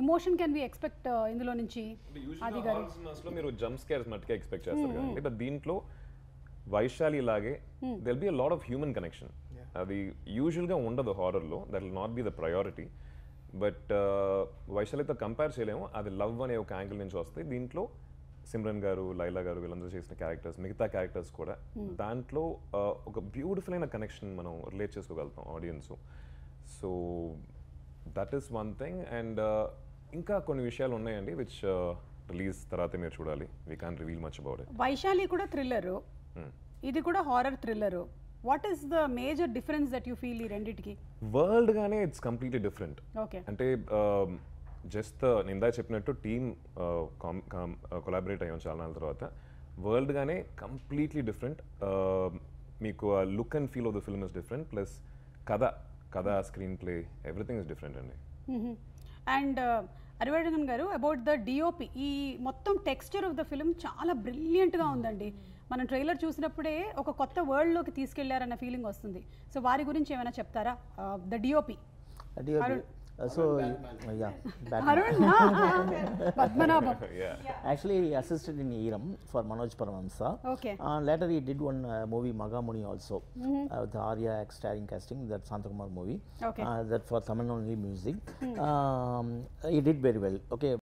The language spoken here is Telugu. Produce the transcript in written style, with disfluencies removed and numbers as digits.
ఎమోషన్ కెన్ వి ఎక్స్పెక్ట్ ఇందులో నుంచి? అది గారు అసలు మీరు జంప్ స్కేర్స్ మట్టుకే ఎక్స్పెక్ట్ చేస్తారు కదండి, బట్ దీంట్లో వైశాలి లాగే there'll be a lot of human connection. అది యూజువల్గా ఉండదు హారర్లో, that will not be the priority. But వైశాలితో కంపేర్ చేయలేము, అది లవ్ అనే ఒక యాంగిల్ నుంచి వస్తాయి. దీంట్లో సిమ్రన్ గారు, లైలా గారు వీళ్ళందరూ చేసిన క్యారెక్టర్స్, మిగతా క్యారెక్టర్స్ కూడా దాంట్లో ఒక బ్యూటిఫుల్ అయిన కనెక్షన్ మనం రిలేట్ చేసుకోగలుగుతాం audience. So that is one thing. And ఇంకా కొన్ని విషయాలు ఉన్నాయండి విచ్ రిలీజ్ తర్వాత మీరు చూడాలి. We can't reveal much about it. Vaishali కూడా థ్రిల్లరు, ఇది కూడా horror thriller. What is the major difference that you feel ఈ రెండింటికి? వరల్డ్ గానే ఇట్స్ కంప్లీట్లీ డిఫరెంట్. ఓకే, అంటే జస్ట్ నేను ఇందా చెప్పినట్టు టీమ్ కొలాబరేట్ అయ్యాం చాలా నాళ్ళ తర్వాత. వరల్డ్ గానే కంప్లీట్లీ డిఫరెంట్. మీకు ఆ look and feel of the film is different. Plus కథ screenplay everything is different అండి. And Arivardhan garu, about the DOP, ఈ మొత్తం టెక్స్చర్ ఆఫ్ ద ఫిల్మ్ చాలా బ్రిలియంట్గా ఉందండి. మనం ట్రైలర్ చూసినప్పుడే ఒక కొత్త వరల్డ్లోకి తీసుకెళ్లారన్న ఫీలింగ్ వస్తుంది. సో వారి గురించి ఏమైనా చెప్తారా? The DOP. So yeah, Padmanabham. Actually he assisted in Eram for Manoj Paramhamsa. Okay. Later he did one movie Magamuni also, with Arya starring casting, that Santakumar movie. Okay. That for Tamil only music. He did very well. Okay.